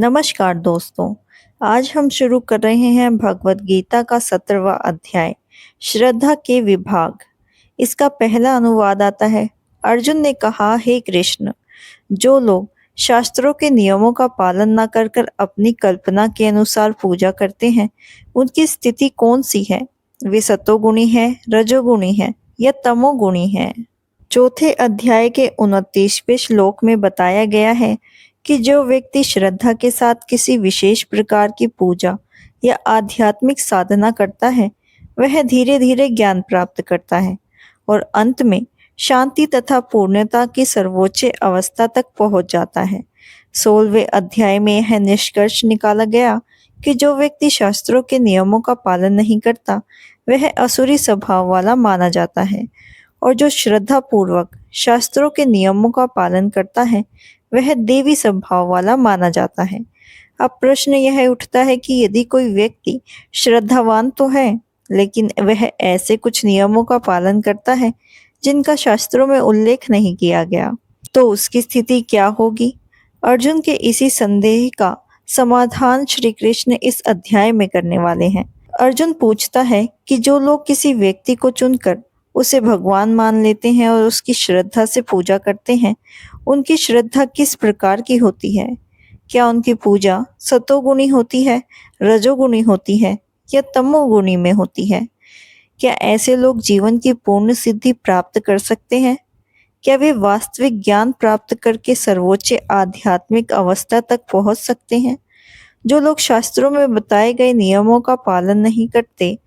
नमस्कार दोस्तों। आज हम शुरू कर रहे हैं भगवत गीता का 17वां अध्याय श्रद्धा के विभाग। इसका पहला अनुवाद आता है। अर्जुन ने कहा, हे कृष्ण, जो लोग शास्त्रों के नियमों का पालन न कर कर अपनी कल्पना के अनुसार पूजा करते हैं, उनकी स्थिति कौन सी है? वे सतोगुणी है, रजोगुणी है या तमोगुणी है? चौथे अध्याय के 29वें श्लोक में बताया गया है कि जो व्यक्ति श्रद्धा के साथ किसी विशेष प्रकार की पूजा या आध्यात्मिक साधना करता है, वह धीरे धीरे ज्ञान प्राप्त करता है और अंत में शांति तथा पूर्णता की सर्वोच्च अवस्था तक पहुंच जाता है। 16वें अध्याय में यह निष्कर्ष निकाला गया कि जो व्यक्ति शास्त्रों के नियमों का पालन नहीं करता, वह असुरी स्वभाव वाला माना जाता है, और जो श्रद्धा पूर्वक शास्त्रों के नियमों का पालन करता है, वह देवी स्वभाव वाला माना जाता है। अब प्रश्न यह उठता है कि यदि कोई व्यक्ति श्रद्धावान तो है, लेकिन वह ऐसे कुछ नियमों का पालन करता है जिनका शास्त्रों में उल्लेख नहीं किया गया, तो उसकी स्थिति क्या होगी? अर्जुन के इसी संदेह का समाधान श्री कृष्ण इस अध्याय में करने वाले हैं। अर्जुन पूछता है कि जो लोग किसी व्यक्ति को चुनकर उसे भगवान मान लेते हैं और उसकी श्रद्धा से पूजा करते हैं, उनकी श्रद्धा किस प्रकार की होती है? क्या उनकी पूजा सतोगुणी होती है, रजोगुणी होती है या तमोगुणी में होती है? क्या ऐसे लोग जीवन की पूर्ण सिद्धि प्राप्त कर सकते हैं? क्या वे वास्तविक ज्ञान प्राप्त करके सर्वोच्च आध्यात्मिक अवस्था तक पहुंच सकते हैं? जो लोग शास्त्रों में बताए गए नियमों का पालन नहीं करते,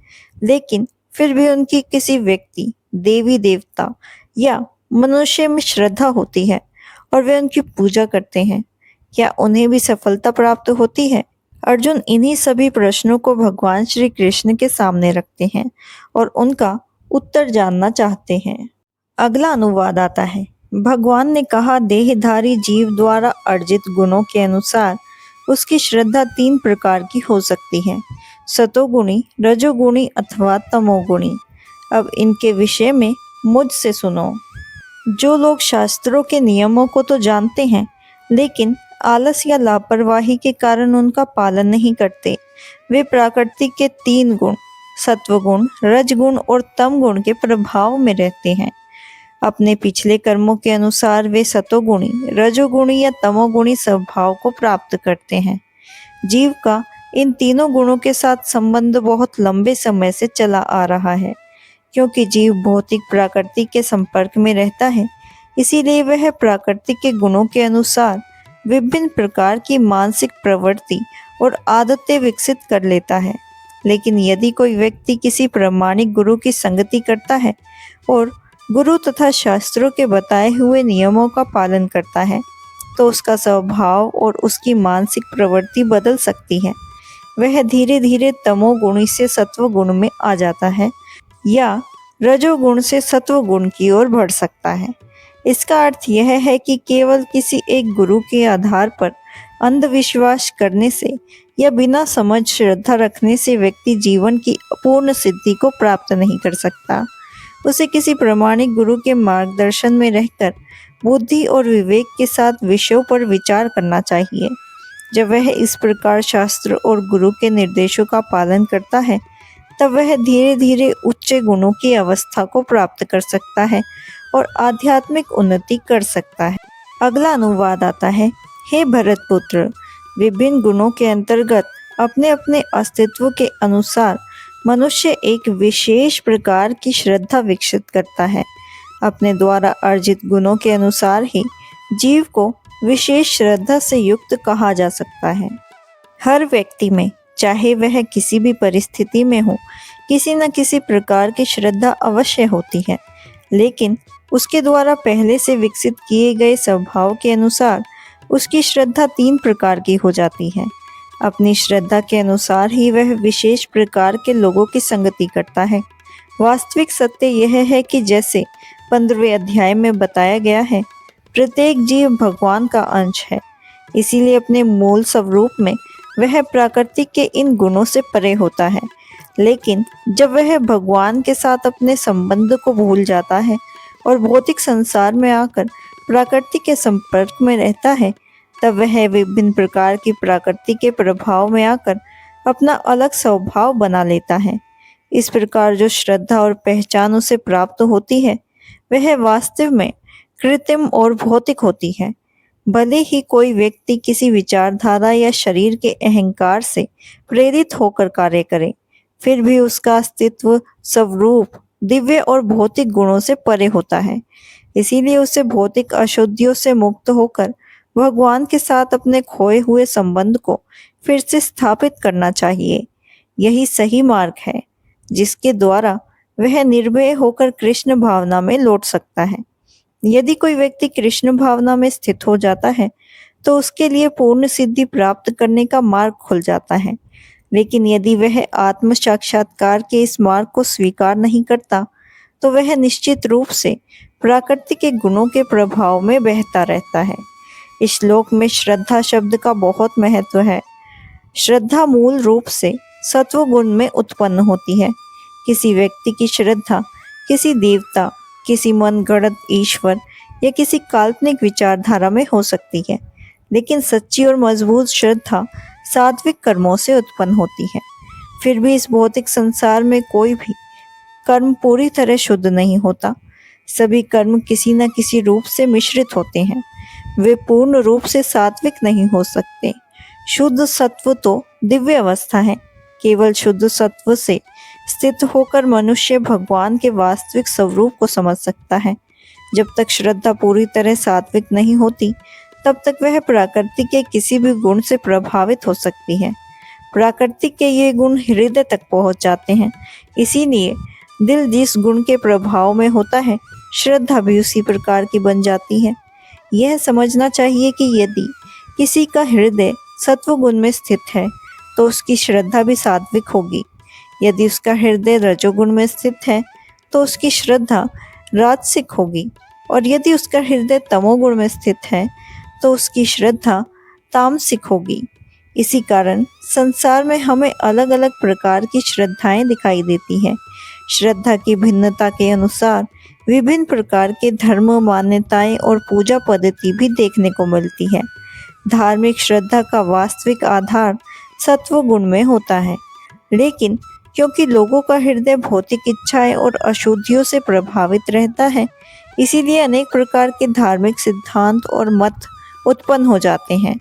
लेकिन फिर भी उनकी किसी व्यक्ति, देवी देवता या मनुष्य में श्रद्धा होती है और वे उनकी पूजा करते हैं, क्या उन्हें भी सफलता प्राप्त होती है? अर्जुन इन्हीं सभी प्रश्नों को भगवान श्री कृष्ण के सामने रखते हैं और उनका उत्तर जानना चाहते हैं। अगला अनुवाद आता है। भगवान ने कहा, देहधारी जीव द्वारा अर्जित गुणों के अनुसार उसकी श्रद्धा 3 प्रकार की हो सकती है, सतोगुणी, रजोगुणी अथवा तमोगुणी। अब इनके विषय में मुझसे सुनो। जो लोग शास्त्रों के नियमों को तो जानते हैं, लेकिन आलस या लापरवाही के कारण उनका पालन नहीं करते, वे प्रकृति के 3 गुण, सत्वगुण, रजगुण और तमगुण के प्रभाव में रहते हैं। अपने पिछले कर्मों के अनुसार वे सतोगुणी, रजोगुणी या तमोगुणी स्वभाव को प्राप्त करते हैं। जीव का इन तीनों गुणों के साथ संबंध बहुत लंबे समय से चला आ रहा है। क्योंकि जीव भौतिक प्रकृति के संपर्क में रहता है, इसीलिए वह प्रकृति के गुणों के अनुसार विभिन्न प्रकार की मानसिक प्रवृत्ति और आदतें विकसित कर लेता है। लेकिन यदि कोई व्यक्ति किसी प्रामाणिक गुरु की संगति करता है और गुरु तथा शास्त्रों के बताए हुए नियमों का पालन करता है, तो उसका स्वभाव और उसकी मानसिक प्रवृत्ति बदल सकती है। वह धीरे धीरे तमोगुण से सत्वगुण में आ जाता है या रजोगुण से सत्वगुण की ओर बढ़ सकता है। इसका अर्थ यह है कि केवल किसी एक गुरु के आधार पर अंधविश्वास करने से या बिना समझ श्रद्धा रखने से व्यक्ति जीवन की पूर्ण सिद्धि को प्राप्त नहीं कर सकता। उसे किसी प्रामाणिक गुरु के मार्गदर्शन में रहकर बुद्धि और विवेक के साथ विषयों पर विचार करना चाहिए। जब वह इस प्रकार शास्त्र और गुरु के निर्देशों का पालन करता है, तब वह धीरे धीरे उच्च गुणों की अवस्था को प्राप्त कर सकता है और आध्यात्मिक उन्नति कर सकता है। अगला अनुवाद आता है। हे भरतपुत्र, विभिन्न गुणों के अंतर्गत अपने अपने अस्तित्व के अनुसार मनुष्य एक विशेष प्रकार की श्रद्धा विकसित करता है। अपने द्वारा अर्जित गुणों के अनुसार ही जीव को विशेष श्रद्धा से युक्त कहा जा सकता है। हर व्यक्ति में, चाहे वह किसी भी परिस्थिति में हो, किसी न किसी प्रकार की श्रद्धा अवश्य होती है, लेकिन उसके द्वारा पहले से विकसित किए गए स्वभाव के अनुसार उसकी श्रद्धा 3 प्रकार की हो जाती है। अपनी श्रद्धा के अनुसार ही वह विशेष प्रकार के लोगों की संगति करता है। वास्तविक सत्य यह है कि जैसे 15वें अध्याय में बताया गया है, प्रत्येक जीव भगवान का अंश है। इसीलिए अपने मूल स्वरूप में वह प्रकृति के इन गुणों से परे होता है। लेकिन जब वह भगवान के साथ अपने संबंध को भूल जाता है और भौतिक संसार में आकर प्रकृति के संपर्क में रहता है, तब वह विभिन्न प्रकार की प्रकृति के प्रभाव में आकर अपना अलग स्वभाव बना लेता है। इस प्रकार जो श्रद्धा और पहचान उसे प्राप्त होती है वह वास्तव में कृत्रिम और भौतिक होती है। भले ही कोई व्यक्ति किसी विचारधारा या शरीर के अहंकार से प्रेरित होकर कार्य करे, फिर भी उसका अस्तित्व स्वरूप दिव्य और भौतिक गुणों से परे होता है। इसीलिए उसे भौतिक अशुद्धियों से मुक्त होकर भगवान के साथ अपने खोए हुए संबंध को फिर से स्थापित करना चाहिए। यही सही मार्ग है जिसके द्वारा वह निर्भय होकर कृष्ण भावना में लौट सकता है। यदि कोई व्यक्ति कृष्ण भावना में स्थित हो जाता है तो उसके लिए पूर्ण सिद्धि प्राप्त करने का मार्ग खुल जाता है। लेकिन यदि वह आत्म साक्षात्कार के इस मार्ग को स्वीकार नहीं करता तो वह निश्चित रूप से प्रकृति के गुणों के प्रभाव में बहता रहता है। इस श्लोक में श्रद्धा शब्द का बहुत महत्व है। श्रद्धा मूल रूप से सत्व गुण में उत्पन्न होती है। किसी व्यक्ति की श्रद्धा किसी देवता, किसी मनगढ़ंत ईश्वर या किसी काल्पनिक विचारधारा में हो सकती है, लेकिन सच्ची और मजबूत श्रद्धा सात्विक कर्मों से उत्पन्न होती है। फिर भी इस भौतिक संसार में कोई भी कर्म पूरी तरह शुद्ध नहीं होता। सभी कर्म किसी न किसी रूप से मिश्रित होते हैं। वे पूर्ण रूप से सात्विक नहीं हो सकते। शुद्ध सत्व तो दिव्य अवस्था है। केवल शुद्ध सत्व से स्थित होकर मनुष्य भगवान के वास्तविक स्वरूप को समझ सकता है। जब तक श्रद्धा पूरी तरह सात्विक नहीं होती तब तक वह प्रकृति के किसी भी गुण से प्रभावित हो सकती है। प्रकृति के ये गुण हृदय तक पहुंच जाते हैं। इसीलिए दिल जिस गुण के प्रभाव में होता है, श्रद्धा भी उसी प्रकार की बन जाती है। यह समझना चाहिए कि यदि किसी का हृदय सत्व गुण में स्थित है तो उसकी श्रद्धा भी सात्विक होगी। यदि उसका हृदय रजोगुण में स्थित है तो उसकी श्रद्धा राजसिक होगी, और यदि उसका हृदय तमोगुण में स्थित है तो उसकी श्रद्धा तामसिक होगी। इसी कारण संसार में हमें अलग अलग प्रकार की श्रद्धाएं दिखाई देती हैं। श्रद्धा की भिन्नता के अनुसार विभिन्न प्रकार के धर्म, मान्यताएं और पूजा पद्धति भी देखने को मिलती है। धार्मिक श्रद्धा का वास्तविक आधार सत्व गुण में होता है, लेकिन क्योंकि लोगों का हृदय भौतिक इच्छाएं और अशुद्धियों से प्रभावित रहता है, इसीलिए अनेक प्रकार के धार्मिक सिद्धांत और मत उत्पन्न हो जाते हैं।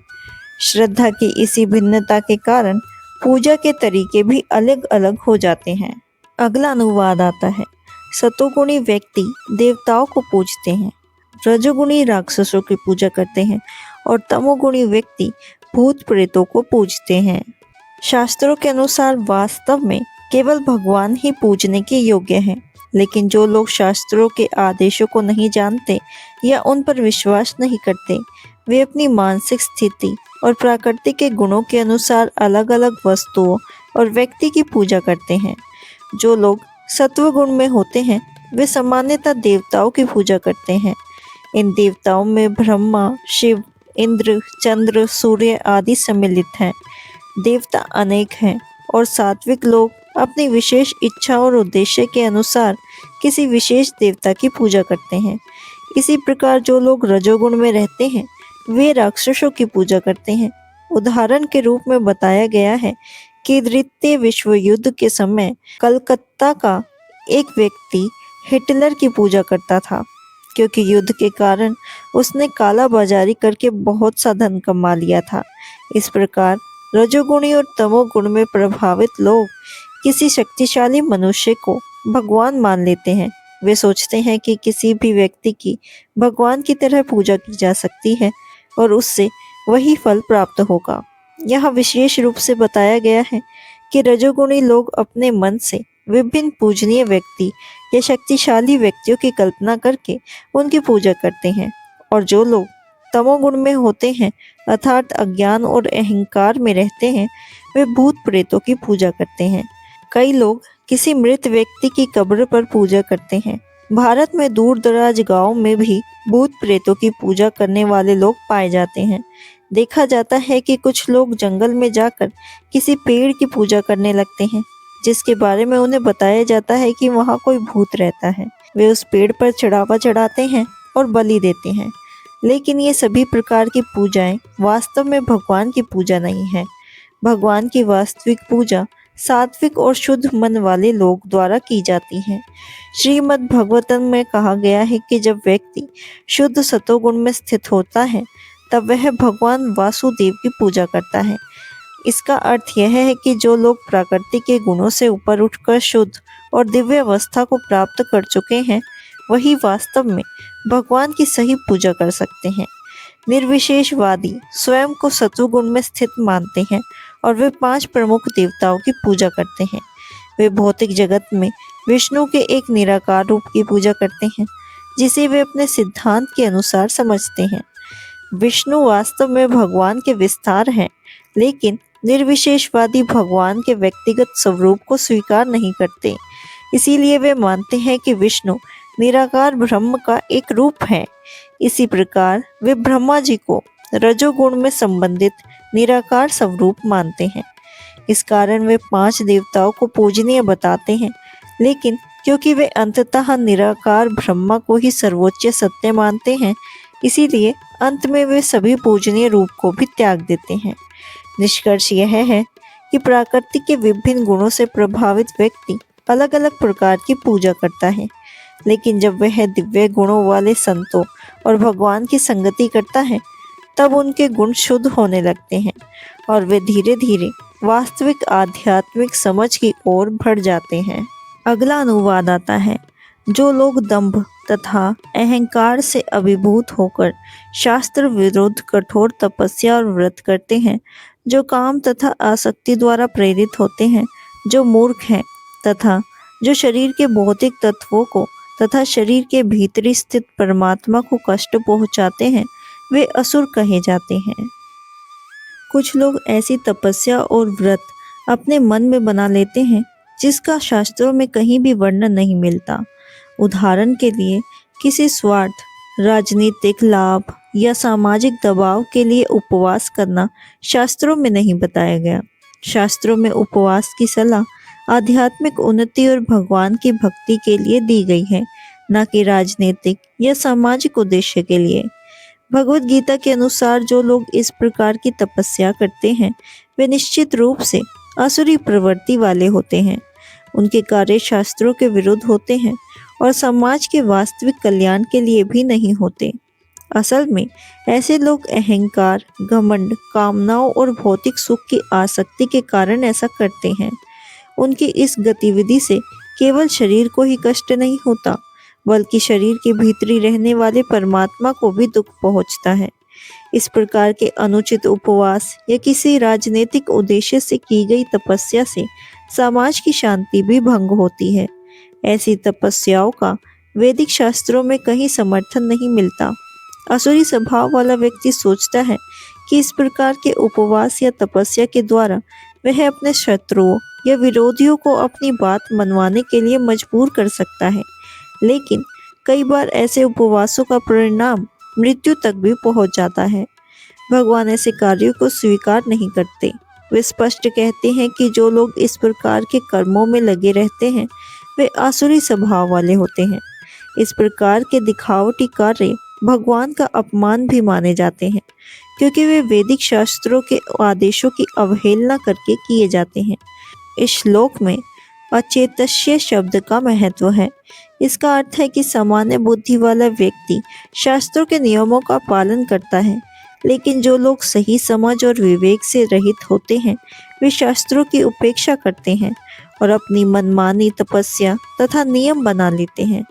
श्रद्धा की इसी भिन्नता के कारण पूजा के तरीके भी अलग अलग हो जाते हैं। अगला अनुवाद आता है। सतोगुणी व्यक्ति देवताओं को पूजते हैं, रजोगुणी राक्षसों की पूजा करते हैं और तमोगुणी व्यक्ति भूत प्रेतों को पूजते हैं। शास्त्रों के अनुसार वास्तव में केवल भगवान ही पूजने के योग्य हैं, लेकिन जो लोग शास्त्रों के आदेशों को नहीं जानते या उन पर विश्वास नहीं करते, वे अपनी मानसिक स्थिति और प्रकृति के गुणों के अनुसार अलग अलग वस्तुओं और व्यक्ति की पूजा करते हैं। जो लोग सत्व गुण में होते हैं वे सामान्यतः देवताओं की पूजा करते हैं। इन देवताओं में ब्रह्मा, शिव, इंद्र, चंद्र, सूर्य आदि सम्मिलित हैं। देवता अनेक हैं और सात्विक लोग अपनी विशेष इच्छा और उद्देश्य के अनुसार किसी विशेष देवता की पूजा करते हैं। इसी प्रकार जो लोग रजोगुण में रहते हैं वे राक्षसों की पूजा करते हैं। उदाहरण के रूप में बताया गया है कि द्वितीय विश्व युद्ध के समय कलकत्ता का एक व्यक्ति हिटलर की पूजा करता था, क्योंकि युद्ध के कारण उसने काला बाजारी करके बहुत सा धन कमा लिया था। इस प्रकार रजोगुणी और तमोगुण में प्रभावित लोग किसी शक्तिशाली मनुष्य को भगवान मान लेते हैं। वे सोचते हैं कि किसी भी व्यक्ति की भगवान की तरह पूजा की जा सकती है और उससे वही फल प्राप्त होगा। यह विशेष रूप से बताया गया है कि रजोगुणी लोग अपने मन से विभिन्न पूजनीय व्यक्ति या शक्तिशाली व्यक्तियों की कल्पना करके उनकी पूजा करते हैं, और जो लोग तमोगुण में होते हैं अर्थात अज्ञान और अहंकार में रहते हैं, वे भूत प्रेतों की पूजा करते हैं। कई लोग किसी मृत व्यक्ति की कब्र पर पूजा करते हैं। भारत में दूर दराज गाँव में भी भूत प्रेतों की पूजा करने वाले लोग पाए जाते हैं। देखा जाता है कि कुछ लोग जंगल में जाकर किसी पेड़ की पूजा करने लगते हैं, जिसके बारे में उन्हें बताया जाता है कि वहाँ कोई भूत रहता है। वे उस पेड़ पर चढ़ावा चढ़ाते हैं और बलि देते हैं। लेकिन ये सभी प्रकार की पूजाएं वास्तव में भगवान की पूजा नहीं है। भगवान की वास्तविक पूजा सात्विक और शुद्ध मन वाले लोग द्वारा की जाती है। श्रीमद् भगवतम में कहा गया है कि जब व्यक्ति शुद्ध सतोगुण में स्थित होता है तब वह भगवान वासुदेव की पूजा करता है। इसका अर्थ यह है कि जो लोग प्रकृति के गुणों से ऊपर उठकर शुद्ध और दिव्य अवस्था को प्राप्त कर चुके हैं वही वास्तव में भगवान की सही पूजा कर सकते हैं। निर्विशेषवादी स्वयं को सत्वगुण में स्थित मानते हैं और वे 5 प्रमुख देवताओं की पूजा करते हैं। वे भौतिक जगत में विष्णु के एक निराकार रूप की पूजा करते हैं जिसे वे अपने सिद्धांत के अनुसार समझते हैं। विष्णु वास्तव में भगवान के विस्तार हैं, लेकिन निर्विशेषवादी भगवान के व्यक्तिगत स्वरूप को स्वीकार नहीं करते। इसीलिए वे मानते हैं कि विष्णु निराकार ब्रह्म का एक रूप है। इसी प्रकार वे ब्रह्मा जी को रजोगुण में संबंधित निराकार स्वरूप मानते हैं। इस कारण वे 5 देवताओं को पूजनीय बताते हैं, लेकिन क्योंकि वे अंततः निराकार ब्रह्मा को ही सर्वोच्च सत्य मानते हैं, इसीलिए अंत में वे सभी पूजनीय रूप को भी त्याग देते हैं। निष्कर्ष यह है कि प्रकृति के विभिन्न गुणों से प्रभावित व्यक्ति अलग अलग प्रकार की पूजा करता है, लेकिन जब वह दिव्य गुणों वाले संतों और भगवान की संगति करता है तब उनके गुण शुद्ध होने लगते हैं और वे धीरे धीरे वास्तविक आध्यात्मिक समझ की ओर बढ़ जाते हैं। अगला अनुवाद आता है। जो लोग दंभ तथा अहंकार से अभिभूत होकर शास्त्र विरुद्ध कठोर तपस्या और व्रत करते हैं, जो काम तथा आसक्ति द्वारा प्रेरित होते हैं, जो मूर्ख हैं तथा जो शरीर के भौतिक तत्वों को तथा शरीर के भीतरी स्थित परमात्मा को कष्ट पहुंचाते हैं, वे असुर कहे जाते हैं। कुछ लोग ऐसी तपस्या और व्रत अपने मन में बना लेते हैं जिसका शास्त्रों में कहीं भी वर्णन नहीं मिलता। उदाहरण के लिए किसी स्वार्थ, राजनीतिक लाभ या सामाजिक दबाव के लिए उपवास करना शास्त्रों में नहीं बताया गया। शास्त्रों में उपवास की सलाह आध्यात्मिक उन्नति और भगवान की भक्ति के लिए दी गई है, न कि राजनीतिक या सामाजिक उद्देश्य के लिए। भगवत गीता के अनुसार जो लोग इस प्रकार की तपस्या करते हैं वे निश्चित रूप से आसुरी प्रवृत्ति वाले होते हैं। उनके कार्य शास्त्रों के विरुद्ध होते हैं और समाज के वास्तविक कल्याण के लिए भी नहीं होते। असल में ऐसे लोग अहंकार, घमंड, कामनाओं और भौतिक सुख की आसक्ति के कारण ऐसा करते हैं। उनकी इस गतिविधि से केवल शरीर को ही कष्ट नहीं होता, बल्कि शरीर के भीतरी रहने वाले परमात्मा को भी दुख पहुंचता है। इस प्रकार के अनुचित उपवास या किसी राजनीतिक उद्देश्य से की गई तपस्या से समाज की शांति भी भंग होती है। ऐसी तपस्याओं का वैदिक शास्त्रों में कहीं समर्थन नहीं मिलता। असुरी स्वभाव वाला व्यक्ति सोचता है कि इस प्रकार के उपवास या तपस्या के द्वारा वह अपने शत्रुओं या विरोधियों को अपनी बात मनवाने के लिए मजबूर कर सकता है, लेकिन कई बार ऐसे उपवासों का परिणाम मृत्यु तक भी पहुंच जाता है। भगवान ऐसे कार्यों को स्वीकार नहीं करते। वे स्पष्ट कहते हैं कि जो लोग इस प्रकार के कर्मों में लगे रहते हैं वे आसुरी स्वभाव वाले होते हैं। इस प्रकार के दिखावटी कार्य भगवान का अपमान भी माने जाते हैं, क्योंकि वे वैदिक शास्त्रों के आदेशों की अवहेलना करके किए जाते हैं। इस श्लोक में अचेतस्य शब्द का महत्व है। इसका अर्थ है कि सामान्य बुद्धि वाला व्यक्ति शास्त्रों के नियमों का पालन करता है, लेकिन जो लोग सही समझ और विवेक से रहित होते हैं वे शास्त्रों की उपेक्षा करते हैं और अपनी मनमानी तपस्या तथा नियम बना लेते हैं।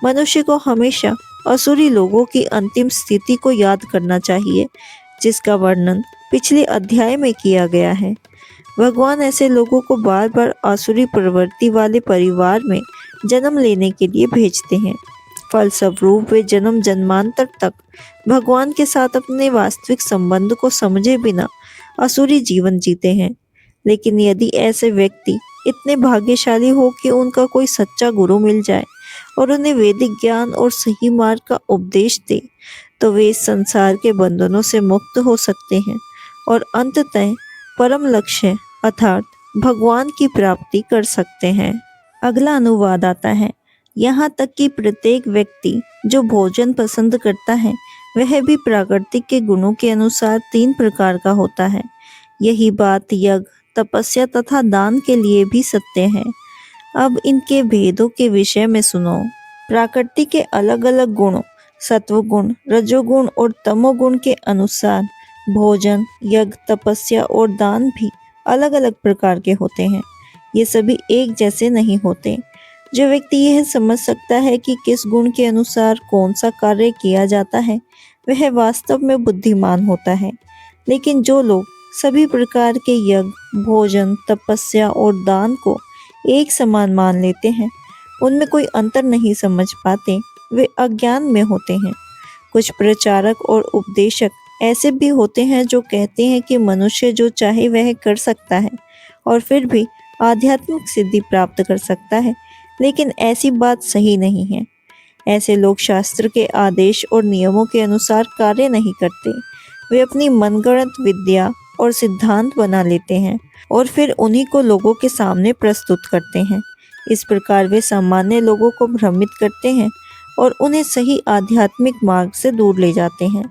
मनुष्य को हमेशा असुरी लोगों की अंतिम स्थिति को याद करना चाहिए, जिसका वर्णन पिछले अध्याय में किया गया है। भगवान ऐसे लोगों को बार बार आसुरी प्रवृत्ति वाले परिवार में जन्म लेने के लिए भेजते हैं। फलस्वरूप वे जन्म जन्मांतर तक भगवान के साथ अपने वास्तविक संबंध को समझे बिना असुरी जीवन जीते हैं। लेकिन यदि ऐसे व्यक्ति इतने भाग्यशाली हो कि उनका कोई सच्चा गुरु मिल जाए और उन्हें वैदिक ज्ञान और सही मार्ग का उपदेश दे, तो वे इस संसार के बंधनों से मुक्त हो सकते हैं और अंततः परम लक्ष्य अर्थात भगवान की प्राप्ति कर सकते हैं। अगला अनुवाद आता है। यहाँ तक कि प्रत्येक व्यक्ति जो भोजन पसंद करता है वह भी प्राकृतिक के गुणों के अनुसार 3 प्रकार का होता है। यही बात यज्ञ, तपस्या तथा दान के लिए भी सत्य है। अब इनके भेदों के विषय में सुनो। प्रकृति के अलग अलग गुणों, सत्वगुण, रजोगुण और तमोगुण के अनुसार भोजन, यज्ञ, तपस्या और दान भी अलग अलग प्रकार के होते हैं। ये सभी एक जैसे नहीं होते। जो व्यक्ति यह समझ सकता है कि किस गुण के अनुसार कौन सा कार्य किया जाता है, वह वास्तव में बुद्धिमान होता है। लेकिन जो लोग सभी प्रकार के यज्ञ, भोजन, तपस्या और दान को एक समान मान लेते हैं, उनमें कोई अंतर नहीं समझ पाते, वे अज्ञान में होते हैं। कुछ प्रचारक और उपदेशक ऐसे भी होते हैं जो कहते हैं कि मनुष्य जो चाहे वह कर सकता है और फिर भी आध्यात्मिक सिद्धि प्राप्त कर सकता है, लेकिन ऐसी बात सही नहीं है। ऐसे लोग शास्त्र के आदेश और नियमों के अनुसार कार्य नहीं करते। वे अपनी मनगढ़ंत विद्या और सिद्धांत बना लेते हैं और फिर उन्हीं को लोगों के सामने प्रस्तुत करते हैं। इस प्रकार वे सामान्य लोगों को भ्रमित करते हैं और उन्हें सही आध्यात्मिक मार्ग से दूर ले जाते हैं।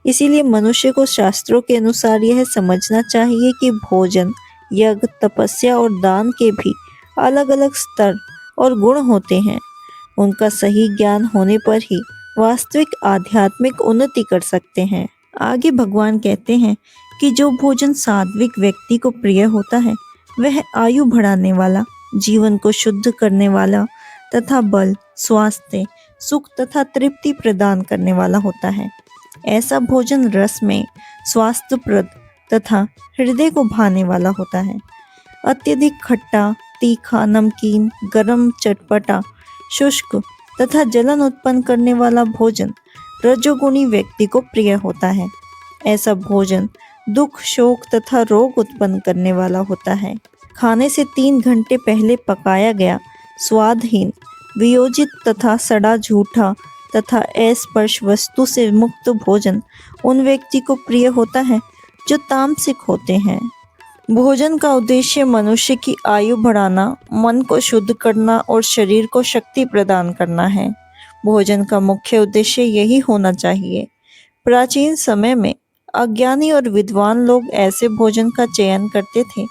इसीलिए मनुष्य को शास्त्रों के अनुसार यह समझना चाहिए कि भोजन, यज्ञ, तपस्या और दान के भी अलग अलग स्तर और गुण होते हैं। उनका सही ज्ञान होने पर ही वास्तविक आध्यात्मिक उन्नति कर सकते हैं। आगे भगवान कहते हैं कि जो भोजन सात्विक व्यक्ति को प्रिय होता है, वह आयु बढ़ाने वाला, जीवन को शुद्ध करने वाला तथा बल, स्वास्थ्य, सुख तथा तृप्ति प्रदान करने वाला होता है। ऐसा भोजन रस में स्वास्थ्यप्रद तथा हृदय को भाने वाला होता है। अत्यधिक खट्टा, तीखा, नमकीन, गरम, चटपटा, शुष्क तथा जलन उत्पन्न करने वाला भोजन रजोगुणी व्यक्ति को प्रिय होता है। ऐसा भोजन दुख, शोक तथा रोग उत्पन्न करने वाला होता है। खाने से 3 घंटे पहले पकाया गया स्वादहीन, वियोजित तथा सड़ा झूठा तथा अस्पर्श वस्तु से मुक्त भोजन उन व्यक्ति को प्रिय होता है जो तामसिक होते हैं। भोजन का उद्देश्य मनुष्य की आयु बढ़ाना, मन को शुद्ध करना और शरीर को शक्ति प्रदान करना है। भोजन का मुख्य उद्देश्य यही होना चाहिए। प्राचीन समय में अज्ञानी और विद्वान लोग ऐसे भोजन का चयन करते थे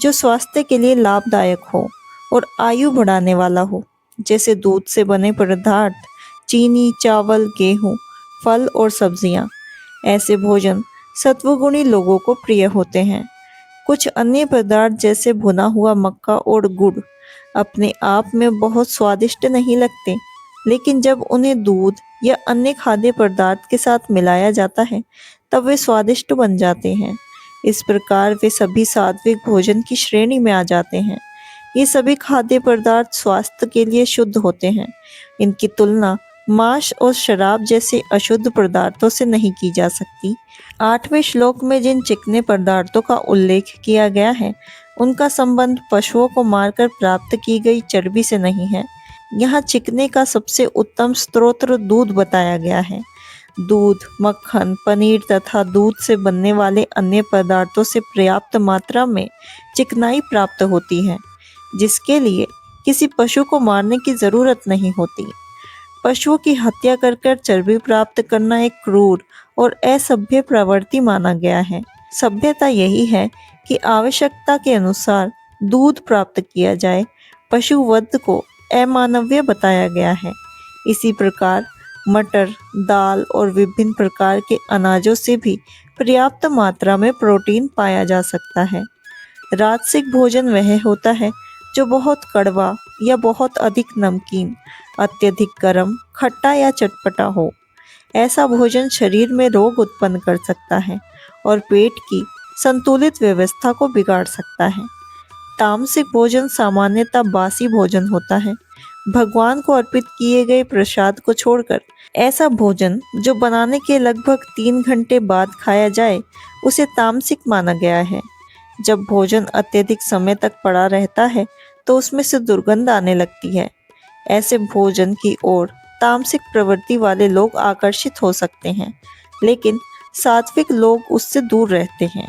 जो स्वास्थ्य के लिए लाभदायक हो और आयु बढ़ाने वाला हो, जैसे दूध से बने पदार्थ, चीनी, चावल, गेहूं, फल और सब्जियां। ऐसे भोजन सत्वगुणी लोगों को प्रिय होते हैं। कुछ अन्य पदार्थ जैसे भुना हुआ मक्का और गुड़ अपने आप में बहुत स्वादिष्ट नहीं लगते, लेकिन जब उन्हें दूध या अन्य खाद्य पदार्थ के साथ मिलाया जाता है तब वे स्वादिष्ट बन जाते हैं। इस प्रकार वे सभी सात्विक भोजन की श्रेणी में आ जाते हैं। ये सभी खाद्य पदार्थ स्वास्थ्य के लिए शुद्ध होते हैं। इनकी तुलना मांस और शराब जैसे अशुद्ध पदार्थों से नहीं की जा सकती। 8वें श्लोक में जिन चिकने पदार्थों का उल्लेख किया गया है, उनका संबंध पशुओं को मारकर प्राप्त की गई चर्बी से नहीं है। यहाँ चिकने का सबसे उत्तम स्रोत दूध बताया गया है। दूध, मक्खन, पनीर तथा दूध से बनने वाले अन्य पदार्थों से पर्याप्त मात्रा में चिकनाई प्राप्त होती है, जिसके लिए किसी पशु को मारने की जरूरत नहीं होती। पशुओं की हत्या कर चर्बी प्राप्त करना एक क्रूर और असभ्य प्रवृत्ति माना गया है। सभ्यता यही है कि आवश्यकता के अनुसार दूध प्राप्त किया जाए। पशु वध को अमानवीय बताया गया है। इसी प्रकार मटर, दाल और विभिन्न प्रकार के अनाजों से भी पर्याप्त मात्रा में प्रोटीन पाया जा सकता है। राजसिक भोजन वह होता है जो बहुत कड़वा या बहुत अधिक नमकीन, अत्यधिक गर्म, खट्टा या चटपटा हो। ऐसा भोजन शरीर में रोग उत्पन्न कर सकता है और पेट की संतुलित व्यवस्था को बिगाड़ सकता है। तामसिक भोजन सामान्यतः बासी भोजन होता है। भगवान को अर्पित किए गए प्रसाद को छोड़कर ऐसा भोजन जो बनाने के लगभग 3 घंटे बाद खाया जाए, उसे तामसिक माना गया है। जब भोजन अत्यधिक समय तक पड़ा रहता है तो उसमें से दुर्गंध आने लगती है। ऐसे भोजन की ओर तामसिक प्रवृत्ति वाले लोग आकर्षित हो सकते हैं, लेकिन सात्विक लोग उससे दूर रहते हैं।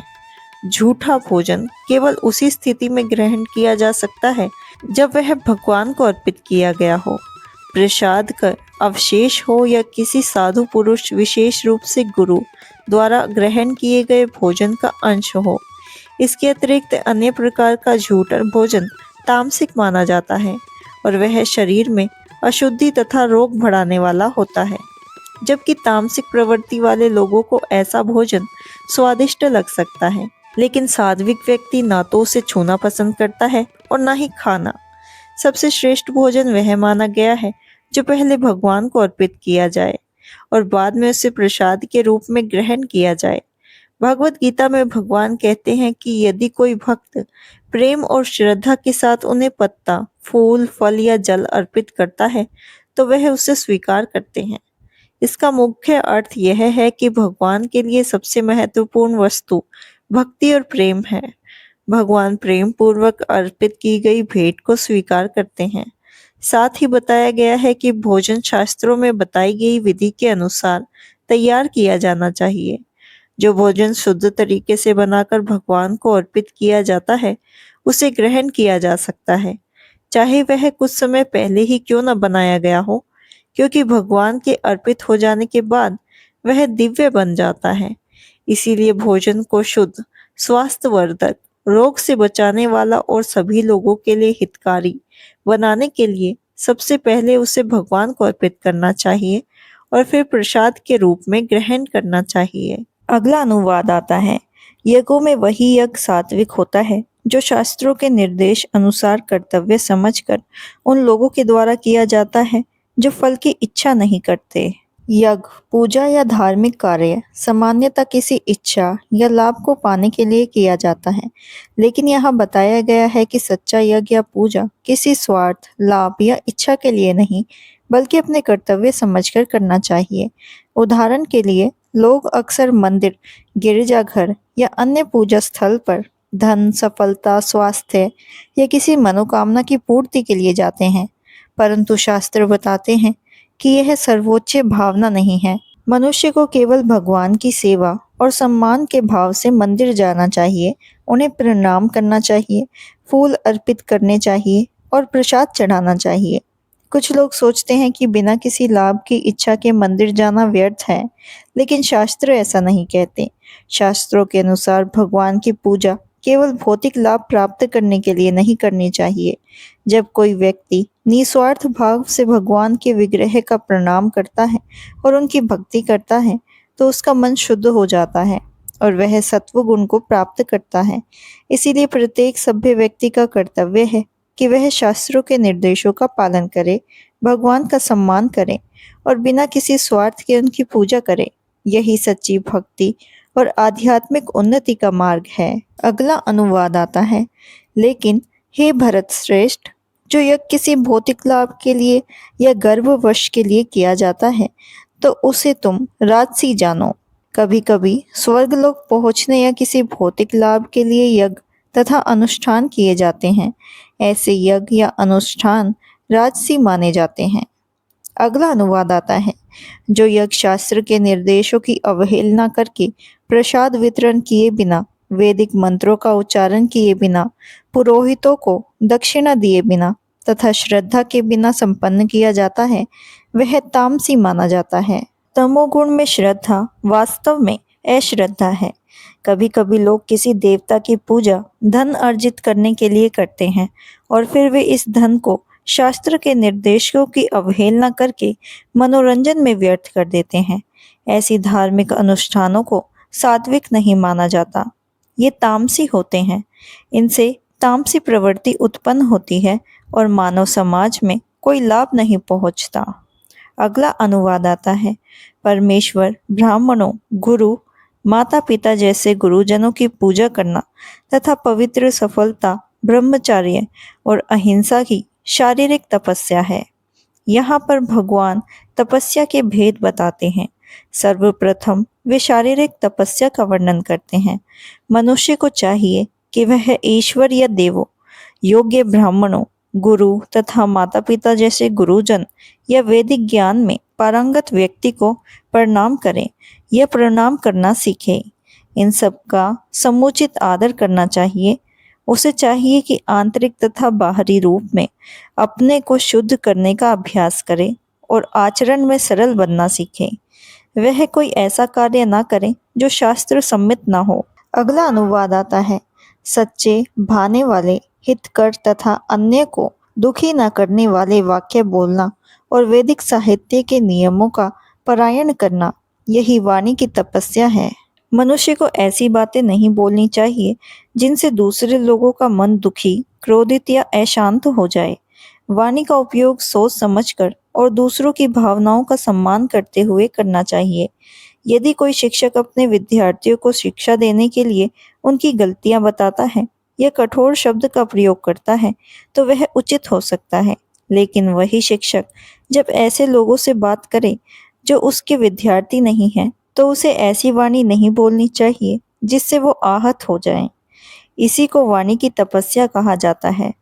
झूठा भोजन केवल उसी स्थिति में ग्रहण किया जा सकता है जब वह भगवान को अर्पित किया गया हो। प्रसाद का अवशेष हो या किसी साधु पुरुष विशेष रूप से गुरु द्वारा ग्रहण किए गए भोजन का अंश हो। इसके अतिरिक्त अन्य प्रकार का झूठा भोजन तामसिक माना जाता है और वह शरीर में अशुद्धि तथा रोग बढ़ाने वाला होता है। जबकि तामसिक प्रवृत्ति वाले लोगों को ऐसा भोजन स्वादिष्ट लग सकता है, लेकिन सात्विक व्यक्ति ना तो उसे छूना पसंद करता है और ना ही खाना। सबसे श्रेष्ठ भोजन वह माना गया है जो पहले भगवान को अर्पित किया जाए और बाद में उसे प्रसाद के रूप में ग्रहण किया जाए। भगवत गीता में भगवान कहते हैं कि यदि कोई भक्त प्रेम और श्रद्धा के साथ उन्हें पत्ता, फूल, फल या जल अर्पित करता है तो वह उसे स्वीकार करते हैं। इसका मुख्य अर्थ यह है कि भगवान के लिए सबसे महत्वपूर्ण वस्तु भक्ति और प्रेम है। भगवान प्रेम पूर्वक अर्पित की गई भेंट को स्वीकार करते हैं। साथ ही बताया गया है कि भोजन शास्त्रों में बताई गई विधि के अनुसार तैयार किया जाना चाहिए। जो भोजन शुद्ध तरीके से बनाकर भगवान को अर्पित किया जाता है उसे ग्रहण किया जा सकता है, चाहे वह कुछ समय पहले ही क्यों न बनाया गया हो, क्योंकि भगवान के अर्पित हो जाने के बाद वह दिव्य बन जाता है। इसीलिए भोजन को शुद्ध, स्वास्थ्यवर्धक, रोग से बचाने वाला और सभी लोगों के लिए हितकारी बनाने के लिए सबसे पहले उसे भगवान को अर्पित करना चाहिए और फिर प्रसाद के रूप में ग्रहण करना चाहिए। अगला अनुवाद आता है, यज्ञों में वही यज्ञ सात्विक होता है जो शास्त्रों के निर्देश अनुसार कर्तव्य समझकर उन लोगों के द्वारा किया जाता है जो फल की इच्छा नहीं करते। यज्ञ, पूजा या धार्मिक कार्य सामान्यतः किसी इच्छा या लाभ को पाने के लिए किया जाता है, लेकिन यहाँ बताया गया है कि सच्चा यज्ञ या पूजा किसी स्वार्थ, लाभ या इच्छा के लिए नहीं, बल्कि अपने कर्तव्य समझकर करना चाहिए। उदाहरण के लिए, लोग अक्सर मंदिर, गिरजाघर या अन्य पूजा स्थल पर धन, सफलता, स्वास्थ्य या किसी मनोकामना की पूर्ति के लिए जाते हैं, परंतु शास्त्र बताते हैं कि यह सर्वोच्च भावना नहीं है। मनुष्य को केवल भगवान की सेवा और सम्मान के भाव से मंदिर जाना चाहिए, उन्हें प्रणाम करना चाहिए, फूल अर्पित करने चाहिए और प्रसाद चढ़ाना चाहिए। कुछ लोग सोचते हैं कि बिना किसी लाभ की इच्छा के मंदिर जाना व्यर्थ है, लेकिन शास्त्र ऐसा नहीं कहते। शास्त्रों के अनुसार भगवान की पूजा केवल भौतिक लाभ प्राप्त करने के लिए नहीं करनी चाहिए। जब कोई व्यक्ति निस्वार्थ भाव से भगवान के विग्रह का प्रणाम करता है और उनकी भक्ति करता है, तो उसका मन शुद्ध हो जाता है और वह सत्व गुण को प्राप्त करता है। इसीलिए प्रत्येक सभ्य व्यक्ति का कर्तव्य है कि वह शास्त्रों के निर्देशों का पालन करे, भगवान का सम्मान करे और बिना किसी स्वार्थ के उनकी पूजा करे। यही सच्ची भक्ति और आध्यात्मिक उन्नति का मार्ग है। अगला अनुवाद आता है, लेकिन हे भरत श्रेष्ठ, जो यज्ञ किसी भौतिक लाभ के लिए या गर्ववश के लिए किया जाता है, तो उसे तुम राजसी जानो। कभी कभी स्वर्गलोक पहुँचने या किसी भौतिक लाभ के लिए यज्ञ तथा अनुष्ठान किए जाते हैं। ऐसे यज्ञ या अनुष्ठान राजसी माने जाते हैं। अगला अनुवाद आता है, जो यज्ञ शास्त्र के निर्देशों की अवहेलना करके प्रसाद वितरण किए बिना, वैदिक मंत्रों का उच्चारण किए बिना, पुरोहितों को दक्षिणा दिए बिना तथा श्रद्धा के बिना संपन्न किया जाता है, वह तामसी माना जाता है। तमोगुण में श्रद्धा वास्तव में अश्रद्धा है। कभी कभी लोग किसी देवता की पूजा धन अर्जित करने के लिए करते हैं और फिर वे इस धन को शास्त्र के निर्देशों की अवहेलना करके मनोरंजन में व्यर्थ कर देते हैं। ऐसी धार्मिक अनुष्ठानों को सात्विक नहीं माना जाता, ये तामसी होते हैं। इनसे तामसी प्रवृत्ति उत्पन्न होती है और मानव समाज में कोई लाभ नहीं पहुंचता। अगला अनुवाद आता है, परमेश्वर, ब्राह्मणों, गुरु, माता पिता जैसे गुरुजनों की पूजा करना तथा पवित्र सफलता, ब्रह्मचर्य और अहिंसा की शारीरिक तपस्या है। यहाँ पर भगवान तपस्या के भेद बताते हैं। सर्वप्रथम वे शारीरिक तपस्या का वर्णन करते हैं। मनुष्य को चाहिए कि वह ईश्वर या देवों, योग्य ब्राह्मणों, गुरु तथा माता पिता जैसे गुरुजन या वैदिक ज्ञान में पारंगत व्यक्ति को प्रणाम करें या प्रणाम करना सीखे। इन सब का समुचित आदर करना चाहिए उसे चाहिए कि आंतरिक तथा बाहरी रूप में अपने को शुद्ध करने का अभ्यास करे और आचरण में सरल बनना सीखे। वह कोई ऐसा कार्य ना करे जो शास्त्र सम्मित ना हो। अगला अनुवाद आता है। सच्चे, भाने वाले, हितकर तथा अन्य को दुखी न करने वाले वाक्य बोलना और वैदिक साहित्य के नियमों का पारायण करना, यही वाणी की तपस्या है। मनुष्य को ऐसी बातें नहीं बोलनी चाहिए जिनसे दूसरे लोगों का मन दुखी, क्रोधित या अशांत हो जाए। वाणी का उपयोग सोच समझकर और दूसरों की भावनाओं का सम्मान करते हुए करना चाहिए। यदि कोई शिक्षक अपने विद्यार्थियों को शिक्षा देने के लिए उनकी गलतियां बताता है या कठोर शब्द का प्रयोग करता है, तो वह उचित हो सकता है। लेकिन वही शिक्षक जब ऐसे लोगों से बात करे जो उसके विद्यार्थी नहीं हैं, तो उसे ऐसी वाणी नहीं बोलनी चाहिए जिससे वो आहत हो जाएं। इसी को वाणी की तपस्या कहा जाता है।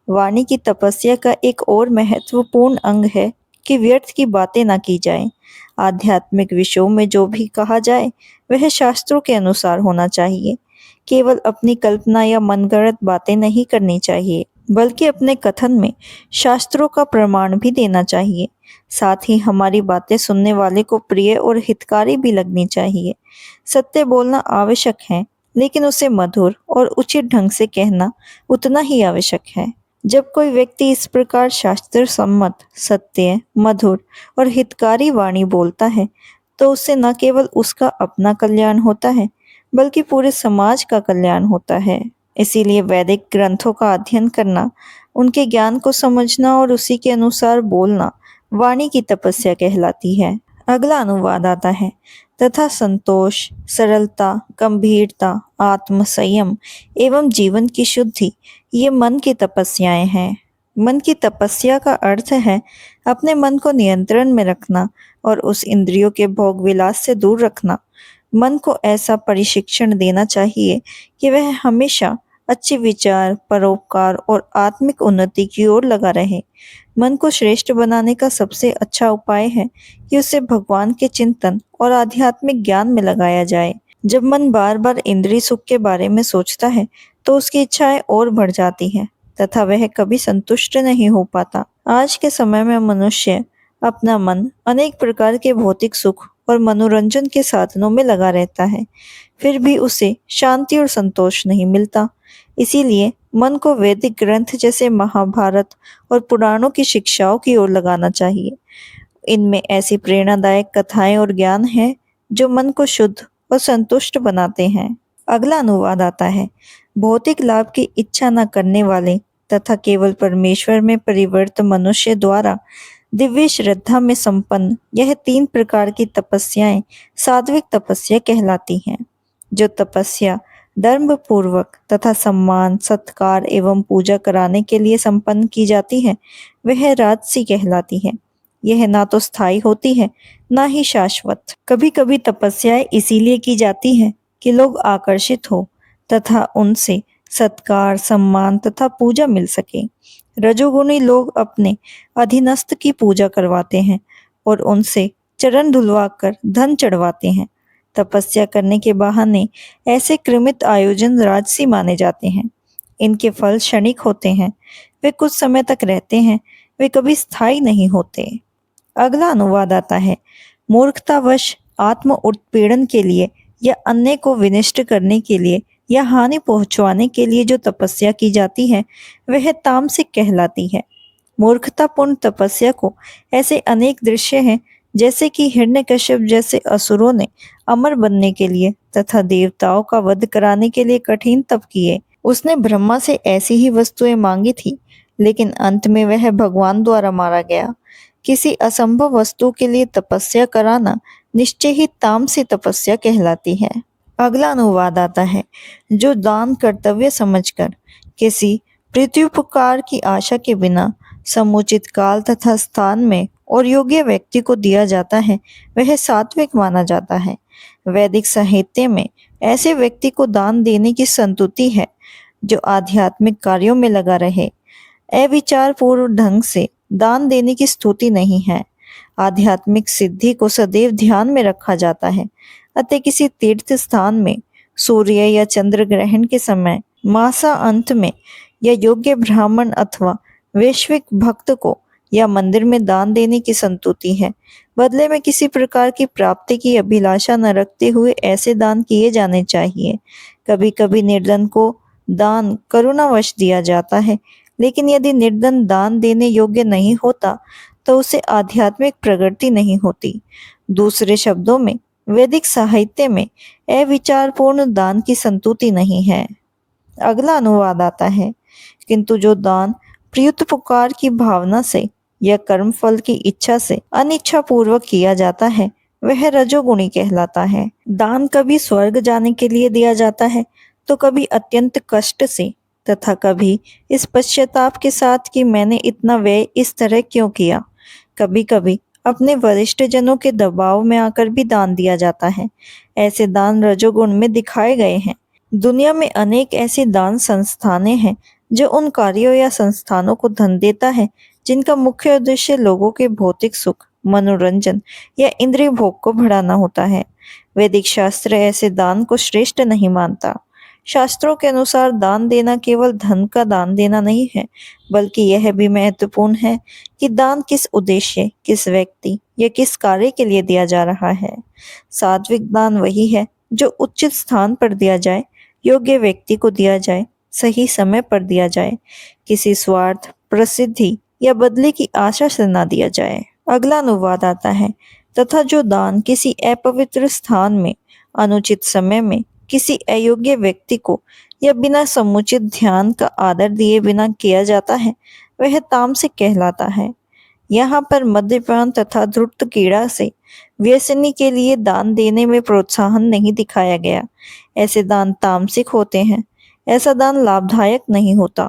वाणी की तपस्या का एक और महत्वपूर्ण अंग है कि व्यर्थ की बातें ना की जाएं। आध्यात्मिक विषयों में जो भी कहा जाए वह शास्त्रों के अनुसार होना चाहिए। केवल अपनी कल्पना या मनगढ़ंत बातें नहीं करनी चाहिए, बल्कि अपने कथन में शास्त्रों का प्रमाण भी देना चाहिए। साथ ही हमारी बातें सुनने वाले को प्रिय और हितकारी भी लगनी चाहिए। सत्य बोलना आवश्यक है, लेकिन उसे मधुर और उचित ढंग से कहना उतना ही आवश्यक है। जब कोई व्यक्ति इस प्रकार शास्त्र सम्मत, सत्य, मधुर और हितकारी वाणी बोलता है, तो उससे न केवल उसका अपना कल्याण होता है, बल्कि पूरे समाज का कल्याण होता है। इसीलिए वैदिक ग्रंथों का अध्ययन करना, उनके ज्ञान को समझना और उसी के अनुसार बोलना वाणी की तपस्या कहलाती है। अगला अनुवाद आता है। तथा संतोष, सरलता, गंभीरता, आत्म संयम एवं जीवन की शुद्धि, ये मन की तपस्याएं हैं। मन की तपस्या का अर्थ है अपने मन को नियंत्रण में रखना और उस इंद्रियों के भोग विलास से दूर रखना। मन को ऐसा प्रशिक्षण देना चाहिए कि वह हमेशा अच्छे विचार, परोपकार और आत्मिक उन्नति की ओर लगा रहे। मन को श्रेष्ठ बनाने का सबसे अच्छा उपाय है कि उसे भगवान के चिंतन और आध्यात्मिक ज्ञान में लगाया जाए। जब मन बार बार इंद्रिय सुख के बारे में सोचता है, तो उसकी इच्छाएं और बढ़ जाती हैं तथा वह कभी संतुष्ट नहीं हो पाता। आज के समय में मनुष्य अपना मन अनेक प्रकार के भौतिक सुख और मनोरंजन के साधनों में लगा रहता है, फिर भी उसे शांति और संतोष नहीं मिलता। इसीलिए मन को वैदिक ग्रंथ जैसे महाभारत और पुराणों की शिक्षाओं की ओर लगाना चाहिए। इनमें ऐसी प्रेरणादायक कथाएं और ज्ञान है जो मन को शुद्ध और संतुष्ट बनाते हैं। अगला अनुवाद आता है। भौतिक लाभ की इच्छा न करने वाले तथा केवल परमेश्वर में परिवर्तित मनुष्य द्वारा दिव्य श्रद्धा में संपन्न यह 3 प्रकार की तपस्याएं सात्विक तपस्या कहलाती हैं। जो तपस्या धर्म पूर्वक तथा सम्मान, सत्कार एवं पूजा कराने के लिए संपन्न की जाती है, वह राजसी कहलाती है। यह ना तो स्थायी होती है, ना ही शाश्वत। कभी कभी तपस्याएं इसीलिए की जाती है कि लोग आकर्षित हो तथा उनसे सत्कार, सम्मान तथा पूजा मिल सके। रजोगुणी लोग अपने अधीनस्थ की पूजा करवाते हैं और उनसे चरण धुलवाकर धन चढ़वाते हैं। तपस्या करने के बहाने ऐसे क्रमित आयोजन राजसी माने जाते हैं। इनके फल क्षणिक होते हैं, वे कुछ समय तक रहते हैं, वे कभी स्थायी नहीं होते। अगला अनुवाद आता है। मूर्खतावश आत्म उत्पीड़न के लिए या अन्य को विनष्ट करने के लिए या हानि पहुंचाने के लिए जो तपस्या की जाती है, वह तामसिक कहलाती है। मूर्खतापूर्ण तपस्या को ऐसे अनेक दृश्य हैं, जैसे कि हिरण्यकश्यप जैसे असुरों ने अमर बनने के लिए तथा देवताओं का वध कराने के लिए कठिन तप किए। उसने ब्रह्मा से ऐसी ही वस्तुएं मांगी थी, लेकिन अंत में वह भगवान द्वारा मारा गया। किसी असंभव वस्तु के लिए तपस्या कराना निश्चय ही तामसी तपस्या कहलाती है। अगला अनुवाद आता है। जो दान कर्तव्य समझकर किसी प्रत्युपकार की आशा के बिना समुचित काल तथा स्थान में और योग्य व्यक्ति को दिया जाता है, वह सात्विक माना जाता है। वैदिक साहित्य में ऐसे व्यक्ति को दान देने की संतुति है जो आध्यात्मिक कार्यों में लगा रहे। अविचार पूर्व ढंग से दान देने की स्तुति नहीं है। आध्यात्मिक सिद्धि को सदैव ध्यान में रखा जाता है। अतः किसी तीर्थ स्थान में सूर्य या चंद्र ग्रहण के समय मासा अंत में या योग्य ब्राह्मण अथवा वैश्विक भक्त को या मंदिर में दान देने की संतुति है। बदले में किसी प्रकार की प्राप्ति की अभिलाषा न रखते हुए ऐसे दान किए जाने चाहिए। कभी कभी निर्धन को दान करुणावश दिया जाता है, लेकिन यदि निर्धन दान देने योग्य नहीं होता तो उसे आध्यात्मिक प्रगति नहीं होती। दूसरे शब्दों में वैदिक साहित्य में अविचारपूर्ण दान की संतुति नहीं है। अगला अनुवाद आता है, किंतु जो दान प्रियुत्पुकार की भावना से या कर्मफल की इच्छा से अनिच्छा पूर्वक किया जाता है वह रजोगुणी कहलाता है। दान कभी स्वर्ग जाने के लिए दिया जाता है तो कभी अत्यंत कष्ट से तथा कभी इस पश्चाताप के साथ कि मैंने इतना व्यय इस तरह क्यों किया। कभी कभी अपने वरिष्ठ जनों के दबाव में आकर भी दान दिया जाता है। ऐसे दान रजोगुण में दिखाए गए हैं। दुनिया में अनेक ऐसी दान संस्थानें हैं जो उन कार्यों या संस्थानों को धन देता है जिनका मुख्य उद्देश्य लोगों के भौतिक सुख, मनोरंजन या इंद्रिय भोग को बढ़ाना होता है। वैदिक शास्त्र ऐसे दान को श्रेष्ठ नहीं मानता। शास्त्रों के अनुसार दान देना केवल धन का दान देना नहीं है, बल्कि यह भी महत्वपूर्ण है कि दान किस उद्देश्य, किस व्यक्ति या किस कार्य के लिए दिया जा रहा है। सात्विक दान वही है जो उचित स्थान पर दिया जाए, योग्य व्यक्ति को दिया जाए, सही समय पर दिया जाए, किसी स्वार्थ, प्रसिद्धि या बदले की आशा से ना दिया जाए। अगला अनुवाद आता है, तथा जो दान किसी अपवित्र स्थान में, अनुचित समय में, किसी अयोग्य व्यक्ति को या बिना समुचित ध्यान का आदर दिए बिना किया जाता है वह तामसिक कहलाता है। यहाँ पर मद्यपान तथा धूर्त क्रीड़ा से व्यसनी के लिए दान देने में प्रोत्साहन नहीं दिखाया गया। ऐसे दान तामसिक होते हैं। ऐसा दान लाभदायक नहीं होता,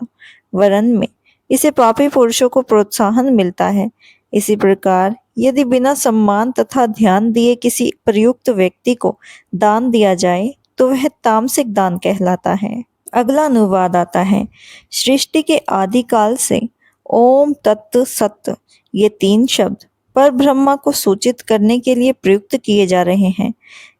वरन में इसे पापी पुरुषों को प्रोत्साहन मिलता है। इसी प्रकार यदि बिना सम्मान तथा ध्यान दिए किसी प्रयुक्त व्यक्ति को दान दिया जाए तो वह तामसिक दान कहलाता है। अगला अनुवाद आता है, सृष्टि के आदिकाल से ओम तत्व सत्य ये तीन शब्द पर ब्रह्मा को सूचित करने के लिए प्रयुक्त किए जा रहे हैं।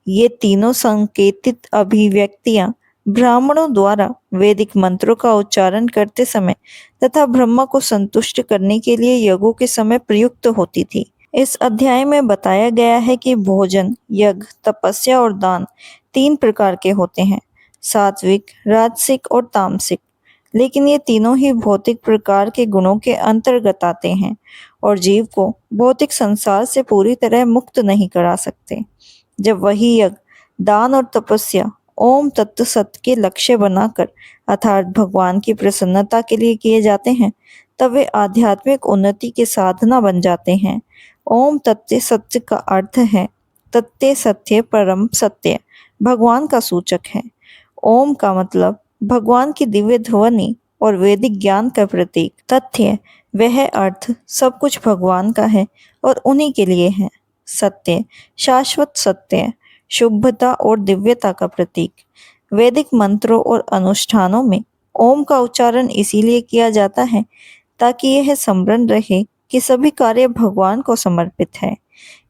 ये तीनों संकेतित अभिव्यक्तियां ब्राह्मणों द्वारा वैदिक मंत्रों का उच्चारण करते समय तथा ब्रह्मा को संतुष्ट करने के लिए यज्ञों के समय प्रयुक्त होती थी। इस अध्याय में बताया गया है कि भोजन, यज्ञ, तपस्या और दान तीन प्रकार के होते हैं, सात्विक, राजसिक और तामसिक। लेकिन ये तीनों ही भौतिक प्रकार के गुणों के अंतर्गत आते हैं और जीव को भौतिक संसार से पूरी तरह मुक्त नहीं करा सकते। जब वही यज्ञ, दान और तपस्या ओम तत्व सत्य के लक्ष्य बनाकर अर्थात भगवान की प्रसन्नता के लिए किए जाते हैं, तब वे आध्यात्मिक उन्नति के साधना बन जाते हैं। ओम तत्व सत्य का अर्थ है तत्व सत्य, परम सत्य, भगवान का सूचक है। ओम का मतलब भगवान की दिव्य ध्वनि और वैदिक ज्ञान का प्रतीक। तथ्य वह अर्थ सब कुछ भगवान का है और उन्हीं के लिए है। सत्य शाश्वत सत्य, शुभता और दिव्यता का प्रतीक। वैदिक मंत्रों और अनुष्ठानों में ओम का उच्चारण इसीलिए किया जाता है ताकि यह स्मरण रहे कि सभी कार्य भगवान को समर्पित है।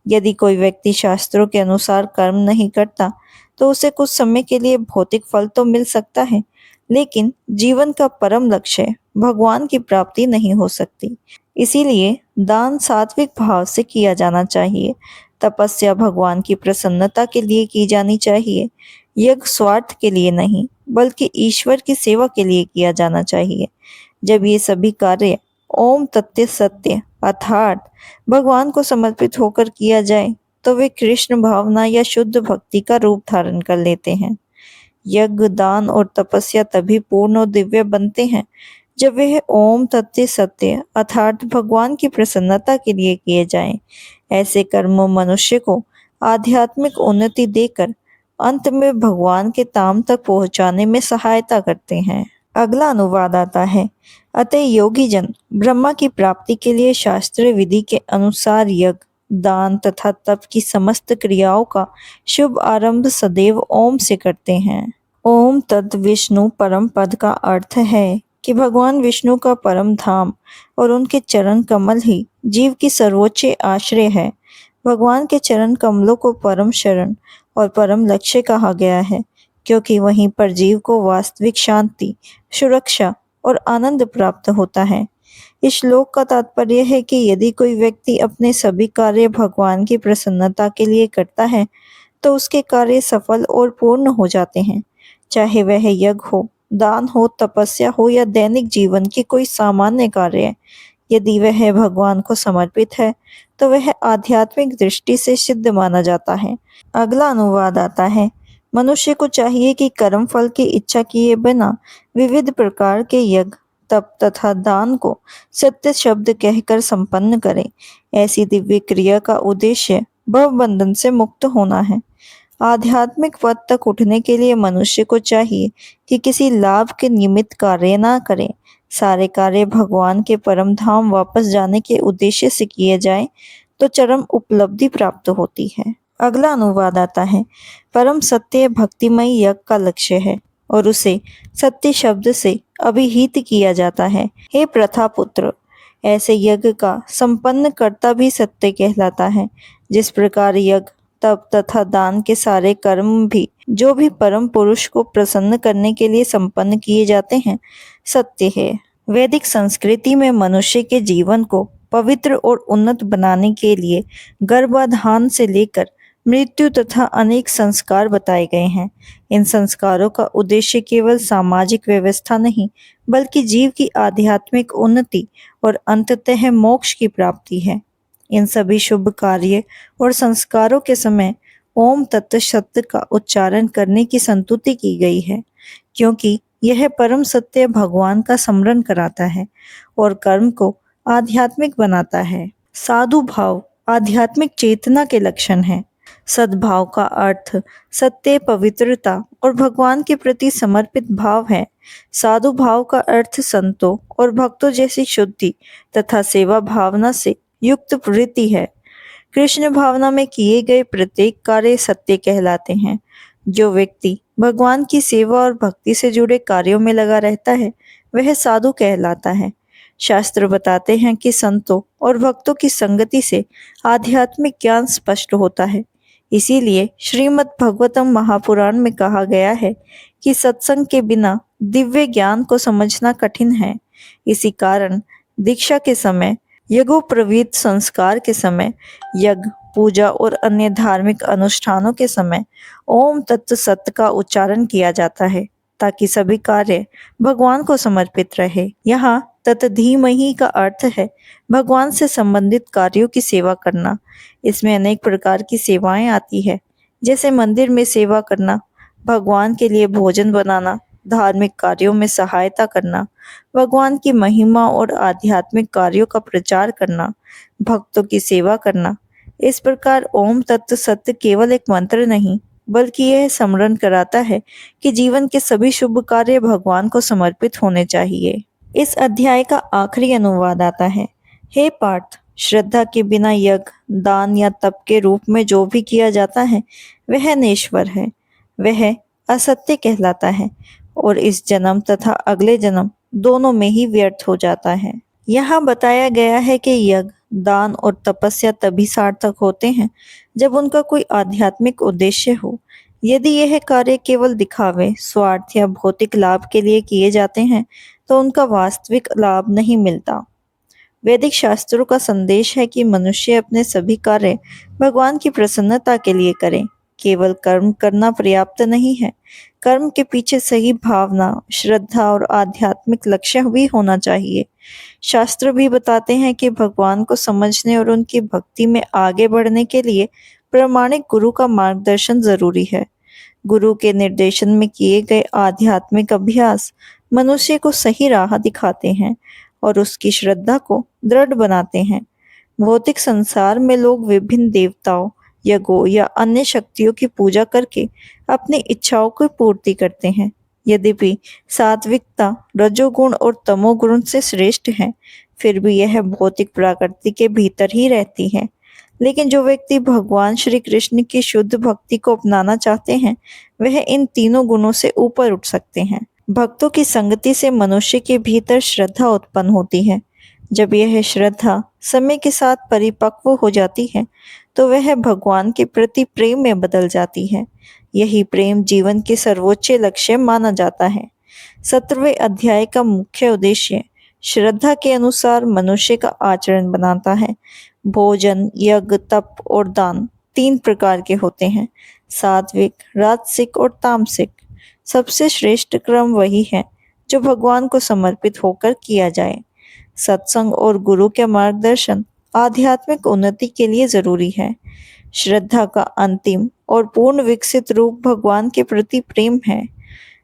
यदि कोई व्यक्ति शास्त्रों के अनुसार कर्म नहीं करता तो उसे कुछ समय के लिए भौतिक फल तो मिल सकता है, लेकिन जीवन का परम लक्ष्य भगवान की प्राप्ति नहीं हो सकती। इसीलिए दान सात्विक भाव से किया जाना चाहिए। तपस्या भगवान की प्रसन्नता के लिए की जानी चाहिए। यज्ञ स्वार्थ के लिए नहीं, बल्कि ईश्वर की सेवा के लिए किया जाना चाहिए। जब ये सभी कार्य ओम तत्व सत्य अर्थात भगवान को समर्पित होकर किया जाए तो वे कृष्ण भावना या शुद्ध भक्ति का रूप धारण कर लेते हैं। यज्ञ, दान और तपस्या तभी पूर्ण और दिव्य बनते हैं जब वह ओम तत्व सत्य अर्थात भगवान की प्रसन्नता के लिए किए जाएं। ऐसे कर्म मनुष्य को आध्यात्मिक उन्नति देकर अंत में भगवान के धाम तक पहुंचाने में सहायता करते हैं। अगला अनुवाद आता है, अतः योगी जन ब्रह्मा की प्राप्ति के लिए शास्त्र विधि के अनुसार यज्ञ, दान तथा तप की समस्त क्रियाओं का शुभ आरंभ सदैव ओम से करते हैं। ओम तद विष्णु परम पद का अर्थ है कि भगवान विष्णु का परम धाम और उनके चरण कमल ही जीव की सर्वोच्च आश्रय है। भगवान के चरण कमलों को परम शरण और परम लक्ष्य कहा गया है, क्योंकि वहीं पर जीव को वास्तविक शांति, सुरक्षा और आनंद प्राप्त होता है। इस श्लोक का तात्पर्य है कि यदि कोई व्यक्ति अपने सभी कार्य भगवान की प्रसन्नता के लिए करता है, तो उसके कार्य सफल और पूर्ण हो जाते हैं। चाहे वह यज्ञ हो, दान हो, तपस्या हो या दैनिक जीवन की कोई सामान्य कार्य। यदि वह भगवान को समर्पित है, तो वह आध्यात्मिक दृष्टि से सिद्ध माना जाता है। अगला अनुवाद आता है। मनुष्य को चाहिए कि कर्म फल की इच्छा किए बिना विविध प्रकार के यज्ञ, तप तथा दान को सत्य शब्द कहकर संपन्न करे। ऐसी दिव्य क्रिया का उद्देश्य भव बंधन से मुक्त होना है। आध्यात्मिक पद तक उठने के लिए मनुष्य को चाहिए कि किसी लाभ के निमित्त कार्य ना करे। सारे कार्य भगवान के परम धाम वापस जाने के उद्देश्य से किए जाए तो चरम उपलब्धि प्राप्त होती है। अगला अनुवाद आता है। परम सत्य भक्तिमय यज्ञ का लक्ष्य है और उसे सत्य शब्द से अभिहित किया जाता है। हे प्रथा पुत्र, ऐसे यज्ञ का संपन्न कर्ता भी सत्य कहलाता है। जिस प्रकार यज्ञ, तप तथा दान के सारे कर्म भी जो भी परम पुरुष को प्रसन्न करने के लिए संपन्न किए जाते हैं, सत्य है। वैदिक संस्कृति में मनुष्य के जीवन को पवित्र और उन्नत बनाने के लिए गर्भाधान से लेकर मृत्यु तथा अनेक संस्कार बताए गए हैं। इन संस्कारों का उद्देश्य केवल सामाजिक व्यवस्था नहीं, बल्कि जीव की आध्यात्मिक उन्नति और अंततः मोक्ष की प्राप्ति है। इन सभी शुभ कार्य और संस्कारों के समय ओम तत्व शब्द का उच्चारण करने की संतुति की गई है, क्योंकि यह परम सत्य भगवान का स्मरण कराता है और कर्म को आध्यात्मिक बनाता है। साधु भाव आध्यात्मिक चेतना के लक्षण है। सद्भाव का अर्थ सत्य, पवित्रता और भगवान के प्रति समर्पित भाव है। साधु भाव का अर्थ संतों और भक्तों जैसी शुद्धि तथा सेवा भावना से युक्त वृत्ति है। कृष्ण भावना में किए गए प्रत्येक कार्य सत्य कहलाते हैं। जो व्यक्ति भगवान की सेवा और भक्ति से जुड़े कार्यों में लगा रहता है, वह साधु कहलाता है। शास्त्र बताते हैं कि संतों और भक्तों की संगति से आध्यात्मिक ज्ञान स्पष्ट होता है। इसीलिए श्रीमद् भगवतम महापुराण में कहा गया है कि सत्संग के बिना दिव्य ज्ञान को समझना कठिन है। इसी कारण दीक्षा के समय, यज्ञोपवीत संस्कार के समय, यज्ञ, पूजा और अन्य धार्मिक अनुष्ठानों के समय ओम तत्व सत्य का उच्चारण किया जाता है, ताकि सभी कार्य भगवान को समर्पित रहे। यहाँ तत्धीमहि का अर्थ है भगवान से संबंधित कार्यों की सेवा करना। इसमें अनेक प्रकार की सेवाएं आती है, जैसे मंदिर में सेवा करना, भगवान के लिए भोजन बनाना, धार्मिक कार्यों में सहायता करना, भगवान की महिमा और आध्यात्मिक कार्यों का प्रचार करना, भक्तों की सेवा करना। इस प्रकार ओम तत्व सत्य केवल एक मंत्र नहीं, बल्कि यह स्मरण कराता है कि जीवन के सभी शुभ कार्य भगवान को समर्पित होने चाहिए। इस अध्याय का आखिरी अनुवाद आता है। हे पार्थ, श्रद्धा के बिना यज्ञ, दान या तप के रूप में जो भी किया जाता है, वह नश्वर है, वह असत्य कहलाता है और इस जन्म तथा अगले जन्म दोनों में ही व्यर्थ हो जाता है। यहाँ बताया गया है कि यज्ञ, दान और तपस्या तभी सार्थक होते हैं जब उनका कोई आध्यात्मिक उद्देश्य हो। यदि यह कार्य केवल दिखावे, स्वार्थ या भौतिक लाभ के लिए किए जाते हैं, तो उनका वास्तविक लाभ नहीं मिलता। वैदिक शास्त्रों का संदेश है कि मनुष्य अपने सभी कार्य भगवान की प्रसन्नता के लिए करे। केवल कर्म करना पर्याप्त नहीं है, कर्म के पीछे सही भावना, श्रद्धा और आध्यात्मिक लक्ष्य भी होना चाहिए। शास्त्र भी बताते हैं कि भगवान को समझने और उनकी भक्ति में आगे बढ़ने के लिए प्रामाणिक गुरु का मार्गदर्शन जरूरी है। गुरु के निर्देशन में किए गए आध्यात्मिक अभ्यास मनुष्य को सही राह दिखाते हैं और उसकी श्रद्धा को दृढ़ बनाते हैं। भौतिक संसार में लोग विभिन्न देवताओं, यज्ञों या अन्य शक्तियों की पूजा करके अपनी इच्छाओं की पूर्ति करते हैं। यद्यपि सात्विकता रजोगुण और तमोगुण से श्रेष्ठ है, फिर भी यह भौतिक प्रकृति के भीतर ही रहती है। लेकिन जो व्यक्ति भगवान श्री कृष्ण की शुद्ध भक्ति को अपनाना चाहते हैं, वह इन तीनों गुणों से ऊपर उठ सकते हैं। भक्तों की संगति से मनुष्य के भीतर श्रद्धा उत्पन्न होती है। जब यह श्रद्धा समय के साथ परिपक्व हो जाती है, तो वह भगवान के प्रति प्रेम में बदल जाती है। यही प्रेम जीवन के सर्वोच्च लक्ष्य माना जाता है। 17वें अध्याय का मुख्य उद्देश्य श्रद्धा के अनुसार मनुष्य का आचरण बनाता है। भोजन, यज्ञ, तप और दान 3 प्रकार के होते हैं, सात्विक, राजसिक और तामसिक। सबसे श्रेष्ठ क्रम वही है जो भगवान को समर्पित होकर किया जाए। सत्संग और गुरु के मार्गदर्शन आध्यात्मिक उन्नति के लिए जरूरी है। श्रद्धा का अंतिम और पूर्ण विकसित रूप भगवान के प्रति प्रेम है।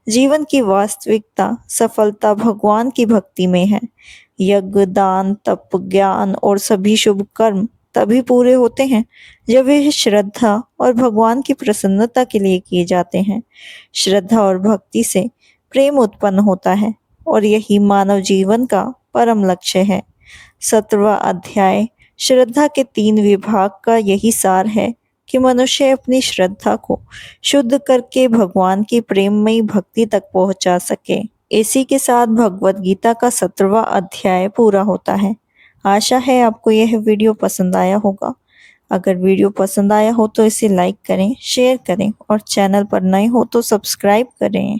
जीवन की वास्तविकता सफलता भगवान की भक्ति में है। यज्ञ, दान, तप, ज्ञान और सभी शुभ कर्म तभी पूरे होते हैं जब वे श्रद्धा और भगवान की प्रसन्नता के लिए किए जाते हैं। श्रद्धा और भक्ति से प्रेम उत्पन्न होता है और यही मानव जीवन का परम लक्ष्य है। 17वां अध्याय श्रद्धा के 3 विभाग का यही सार है कि मनुष्य अपनी श्रद्धा को शुद्ध करके भगवान की प्रेममयी भक्ति तक पहुंचा सके। इसी के साथ भगवत गीता का 17वां अध्याय पूरा होता है। आशा है आपको यह वीडियो पसंद आया होगा। अगर वीडियो पसंद आया हो तो इसे लाइक करें, शेयर करें और चैनल पर नए हो तो सब्सक्राइब करें।